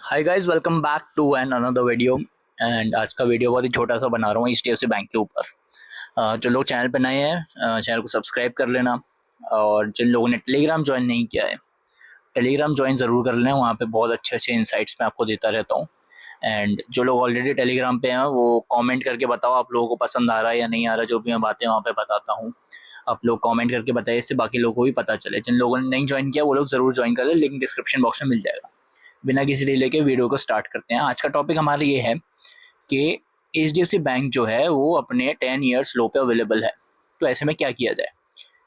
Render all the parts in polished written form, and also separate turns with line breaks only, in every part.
Hi guys, welcome back to an another video. And आज का video बहुत ही छोटा सा बना रहा हूँ एचडीएफसी बैंक के ऊपर। जो लोग चैनल पर नए हैं चैनल को सब्सक्राइब कर लेना। और जिन लोगों ने टेलीग्राम ज्वाइन नहीं किया है टेलीग्राम ज्वाइन ज़रूर कर लेना। वहाँ पे बहुत अच्छे अच्छे इंसाइट्स मैं आपको देता रहता हूँ। एंड जो लोग ऑलरेडी टेलीग्राम पे हैं वो कमेंट करके बताओ आप लोगों को पसंद आ रहा है या नहीं आ रहा। जो भी मैं बातें वहाँ पे बताता हूँ आप लोग कमेंट करके बताइए, इससे बाकी लोगों को भी पता चले। जिन लोगों ने नहीं ज्वाइन किया वो लोग ज़रूर ज्वाइन कर ले, लिंक डिस्क्रिप्शन बॉक्स में मिल जाएगा। बिना किसी डिले के वीडियो को स्टार्ट करते हैं। आज का टॉपिक हमारा ये है कि एचडीएफसी बैंक जो है वो अपने 10 ईयर्स लो पे अवेलेबल है। तो ऐसे में क्या किया जाए।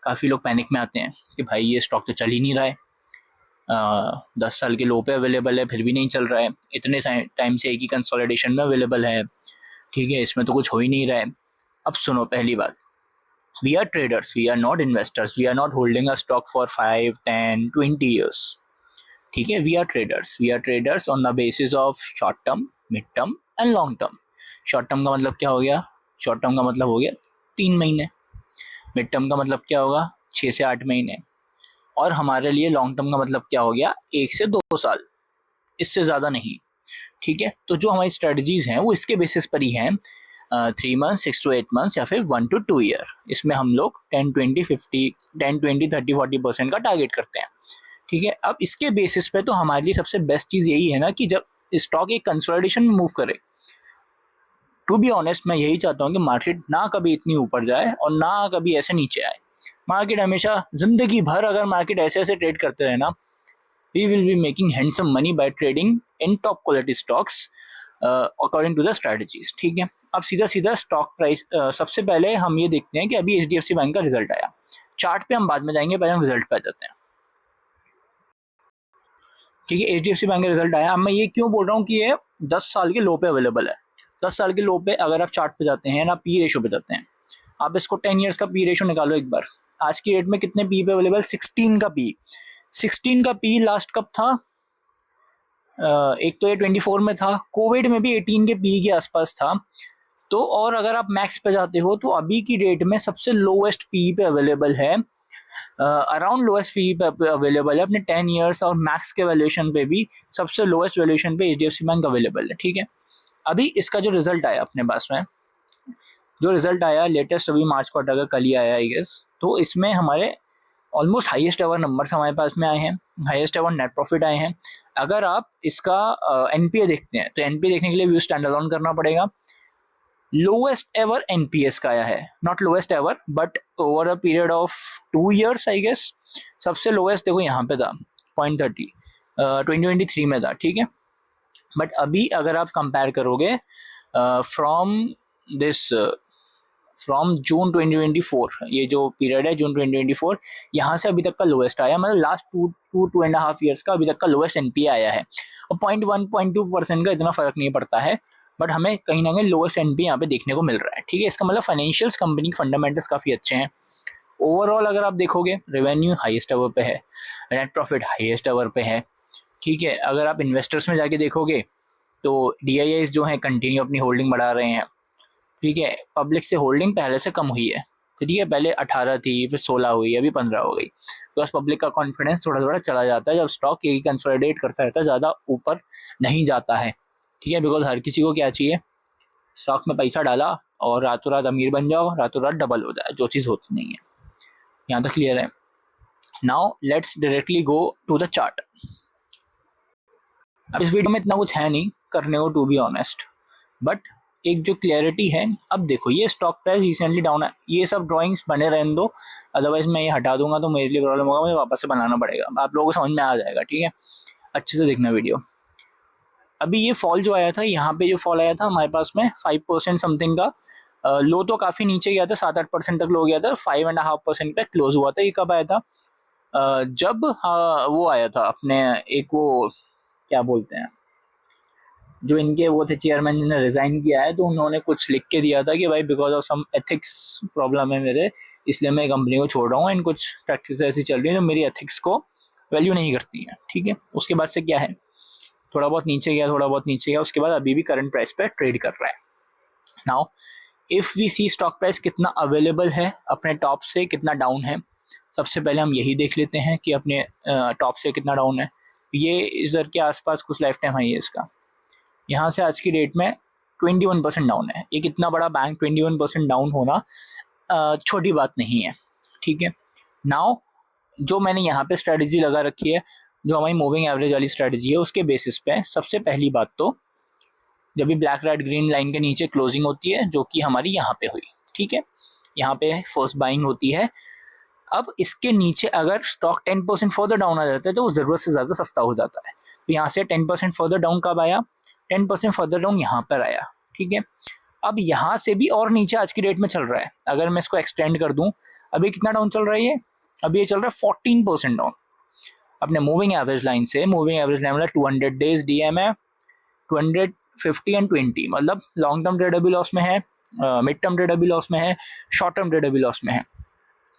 काफ़ी लोग पैनिक में आते हैं कि भाई ये स्टॉक तो चल ही नहीं रहा है, 10 साल के लो पे अवेलेबल है फिर भी नहीं चल रहा है, इतने टाइम से एक ही कंसोलिडेशन में अवेलेबल है, ठीक है, इसमें तो कुछ हो ही नहीं रहा है। अब सुनो, पहली बात, we are traders, we are not investors, we are not holding a stock for 5, 10, 20 years. ठीक है, we are traders on the basis of short term, mid term and long term. Short term का मतलब क्या हो गया? Short term का मतलब हो गया 3 महीने। मिड टर्म का मतलब क्या होगा? 6 से 8 महीने। और हमारे लिए लॉन्ग टर्म का मतलब क्या हो गया? 1 से 2 साल, इससे ज़्यादा नहीं। ठीक है, तो जो हमारी स्ट्रेटजीज हैं वो इसके बेसिस पर ही हैं। 3 मंथ, 6 to 8 मंथ्स या फिर 1 to 2 ईयर। इसमें हम लोग 10, 20, 50, 10, 20, 30, 40% का टारगेट करते हैं। ठीक है, अब इसके बेसिस पे तो हमारे लिए सबसे बेस्ट चीज़ यही है ना कि जब स्टॉक एक कंसोलिडेशन में मूव करे। टू बी ऑनेस्ट, मैं यही चाहता हूँ कि मार्केट ना कभी इतनी ऊपर जाए और ना कभी ऐसे नीचे आए। मार्केट हमेशा जिंदगी भर अगर मार्केट ऐसे ऐसे ट्रेड करते रहे ना, we will be making handsome money by trading in top quality stocks according to the strategies. ठीक है, अब सीधा सीधा स्टॉक प्राइस, सबसे पहले हम ये देखते हैं कि अभी एचडीएफसी बैंक का रिजल्ट आया। चार्ट पे हम बाद में जाएंगे, पहले हम रिजल्ट पे आ जाते हैं। ठीक है, एचडीएफसी बैंक का रिजल्ट आया। अब मैं ये क्यों बोल रहा हूँ कि ये 10 साल के लो पे अवेलेबल है। 10 साल के लो पे अगर आप चार्ट पे जाते हैं ना, पी रेशो पे जाते हैं, आप इसको 10 ईयर्स का पी रेशो निकालो एक बार। आज की डेट में कितने पी पे अवेलेबल? 16 का पी। 16 का पी लास्ट कब था? एक तो ये 24 में था, कोविड में भी 18 के पी के आसपास था। तो और अगर आप मैक्स पे जाते हो तो अभी की डेट में सबसे लोवेस्ट पी पे अवेलेबल है, अराउंड लोएस्ट पी पे अवेलेबल है अपने 10 ईयर्स, और मैक्स के वैल्यूएशन पे भी सबसे लोएस्ट वैल्यूएशन पे एचडीएफसी बैंक अवेलेबल है। ठीक है, अभी इसका जो रिजल्ट आया अपने पास में, जो रिजल्ट आया लेटेस्ट अभी मार्च क्वार्टर का कल ही आया आई गेस, तो इसमें हमारे ऑलमोस्ट हाईएस्ट एवर नंबर्स हमारे पास में आए हैं, हाईएस्ट एवर नेट प्रॉफिट आए हैं। अगर आप इसका एनपीए देखते हैं तो एनपीए देखने के लिए व्यू स्टैंड अलोन करना पड़ेगा। लोएस्ट एवर एनपीएस का आया है, not lowest ever but over a period of 2 years I guess. सबसे लोएस्ट देखो यहाँ पे था 0.30, 2023 में था। ठीक है, बट अभी अगर आप कंपेयर करोगे फ्रॉम दिस फ्रॉम जून 2024, ये जो पीरियड है जून 2024, यहाँ से अभी तक का लोएस्ट आया, मतलब लास्ट 2.5 ईयर्स का अभी तक का लोएस्ट एनपीए आया है। और 0.1 0.2% का इतना फर्क नहीं पड़ता है, बट हमें कहीं ना कहीं लोएस्ट एनपीए यहाँ पे देखने को मिल रहा है। ठीक है, इसका मतलब फाइनेंशियल्स कंपनी के फंडामेंटल्स काफ़ी अच्छे हैं। ओवरऑल अगर आप देखोगे, रेवेन्यू हाईएस्ट एवर पे है, नेट प्रॉफिट हाईएस्ट एवर पे है। ठीक है, अगर आप इन्वेस्टर्स में जाके देखोगे तो डीआईआईज जो है कंटिन्यू अपनी होल्डिंग बढ़ा रहे हैं। ठीक है, पब्लिक से होल्डिंग पहले से कम हुई है। ठीक है, पहले 18 थी, फिर 16 हुई, अभी 15 हो गई। तो बस पब्लिक का कॉन्फिडेंस थोड़ा थोड़ा चला जाता है जब स्टॉक यही कंसोलिडेट करता रहता है, ज़्यादा ऊपर नहीं जाता है। ठीक है, बिकॉज हर किसी को क्या चाहिए? स्टॉक में पैसा डाला और रातों रात अमीर बन जाओ, रातों रात डबल हो जाए, जो चीज़ होती नहीं है। यहाँ तक क्लियर है? Now let's directly go to the chart. अब इस वीडियो में इतना कुछ है नहीं करने को, टू बी ऑनेस्ट, बट एक जो क्लैरिटी है, अब देखो ये स्टॉक प्राइस रिसेंटली डाउन है, ये सब ड्राइंग्स बने रहने दो, अदरवाइज मैं ये हटा दूंगा तो मेरे लिए प्रॉब्लम होगा, मुझे वापस से बनाना पड़ेगा। आप लोगों को समझ में आ जाएगा। ठीक है, अच्छे से देखना वीडियो। अभी ये फॉल जो आया था, यहाँ पे जो फॉल आया था हमारे पास में 5% समथिंग का, लो तो काफ़ी नीचे गया था, 7-8% तक लो गया था, 5.5% पे क्लोज हुआ था। ये कब आया था? जब वो आया था अपने, एक वो क्या बोलते हैं, जो इनके वो थे चेयरमैन जिन्होंने रिजाइन किया है, तो उन्होंने कुछ लिख के दिया था कि भाई because of some ethics problem है मेरे, इसलिए मैं कंपनी को छोड़ रहा हूँ, एंड कुछ प्रैक्टिस ऐसी चल रही है जो मेरी एथिक्स को वैल्यू नहीं करती है। ठीक है, उसके बाद से क्या है, थोड़ा बहुत नीचे गया, थोड़ा बहुत नीचे गया, उसके बाद अभी भी करंट प्राइस पे ट्रेड कर रहा है। Now if we see stock price कितना अवेलेबल है, अपने टॉप से कितना डाउन है, सबसे पहले हम यही देख लेते हैं कि अपने टॉप से कितना डाउन है। ये इधर के आसपास कुछ लाइफ टाइम हाई है इसका। यहाँ से आज की डेट में 21% डाउन है। एक इतना बड़ा बैंक 21% डाउन होना छोटी बात नहीं है, ठीक है। नाउ जो मैंने यहाँ पे स्ट्रेटजी लगा रखी है, जो हमारी मूविंग एवरेज वाली स्ट्रेटजी है, उसके बेसिस पे सबसे पहली बात तो जब भी ब्लैक रेड ग्रीन लाइन के नीचे क्लोजिंग होती है, जो कि हमारी यहाँ पे हुई, ठीक है, यहाँ पे फर्स्ट बाइंग होती है। अब इसके नीचे अगर स्टॉक 10% फर्दर डाउन आ जाता है तो वो ज़रूरत से ज़्यादा सस्ता हो जाता है। तो यहाँ से 10% फर्दर डाउन कब आया? 10% फर्दर डाउन यहाँ पर आया, ठीक है। अब यहाँ से भी और नीचे आज की डेट में चल रहा है। अगर मैं इसको एक्सटेंड कर दूँ, अभी कितना डाउन चल रहा है ये? अभी ये चल रहा है 14% डाउन अपने मूविंग एवरेज लाइन से। मूविंग एवरेज लाइन मतलब 200 डेज डीएम है, 250 एंड 20, मतलब लॉन्ग टर्म ट्रेडर भी लॉस में है, मिड टर्म ट्रेडर भी लॉस में है, शॉर्ट टर्म ट्रेडर भी लॉस में है,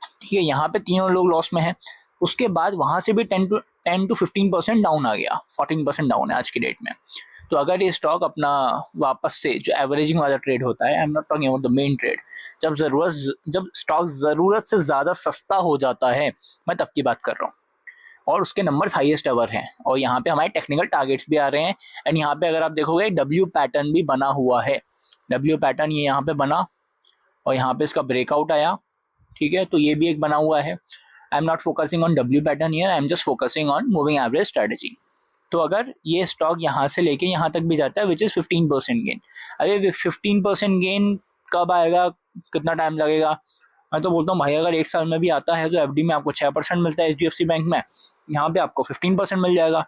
ठीक है। यहाँ पे तीनों लोग लॉस में है। उसके बाद वहाँ से भी 10 to 15% डाउन आ गया, 14% डाउन है आज की डेट में। तो अगर ये स्टॉक अपना वापस से जो एवरेजिंग वाला ट्रेड होता है, I am not talking about the main trade, जब स्टॉक ज़रूरत से ज़्यादा सस्ता हो जाता है, मैं तब की बात कर रहा हूँ, और उसके नंबर्स हाईएस्ट एवर हैं, और यहाँ पे हमारे टेक्निकल टारगेट्स भी आ रहे हैं। एंड यहाँ पे अगर आप देखोगे डब्ल्यू पैटर्न भी बना हुआ है। डब्ल्यू पैटर्न ये यहाँ पे बना और यहाँ पे इसका ब्रेकआउट आया, ठीक है। तो ये भी एक बना हुआ है। I am not focusing on W pattern here, I am just focusing on moving average strategy. तो अगर ये स्टॉक यहाँ से लेके यहाँ तक भी जाता है, विच इज़ 15% गेन। अरे 15% गेन कब आएगा, कितना टाइम लगेगा? मैं तो बोलता हूँ भाई, अगर 1 साल में भी आता है तो एफडी में आपको 6% मिलता है एचडीएफसी बैंक में, यहाँ पे आपको 15% मिल जाएगा।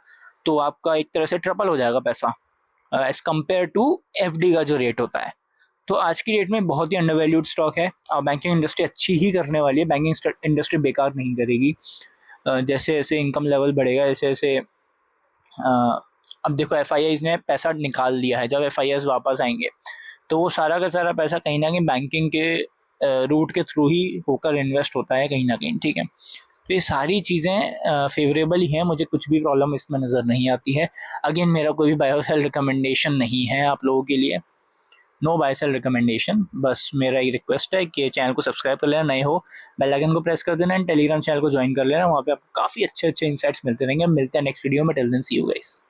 तो आपका एक तरह से ट्रिपल हो जाएगा पैसा एज कम्पेयर टू एफडी का जो रेट होता है। तो आज की डेट में बहुत ही अंडरवैल्यूड स्टॉक है, और बैंकिंग इंडस्ट्री अच्छी ही करने वाली है। बैंकिंग इंडस्ट्री बेकार नहीं करेगी। जैसे जैसे इनकम लेवल बढ़ेगा, जैसे जैसे अब देखो एफआईआईज ने पैसा निकाल दिया है। जब एफआईआईज वापस आएंगे तो वो सारा का सारा पैसा कहीं ना कहीं बैंकिंग के रूट के थ्रू ही होकर इन्वेस्ट होता है कहीं ना कहीं, ठीक है। तो ये सारी चीज़ें फेवरेबल ही हैं, मुझे कुछ भी प्रॉब्लम इसमें नज़र नहीं आती है। अगेन मेरा कोई भी बाय और सेल रिकमेंडेशन नहीं है आप लोगों के लिए, नो बाय सेल रिकमेंडेशन। बस मेरा एक रिक्वेस्ट है कि चैनल को सब्सक्राइब कर लेना, नए हो बेल आइकन को प्रेस कर देना, एंड टेलीग्राम चैनल को ज्वाइन कर लेना। वहाँ पे आपको काफ़ी अच्छे अच्छे इंसाइट्स मिलते रहेंगे। मिलते हैं नेक्स्ट वीडियो में। Till then see you guys.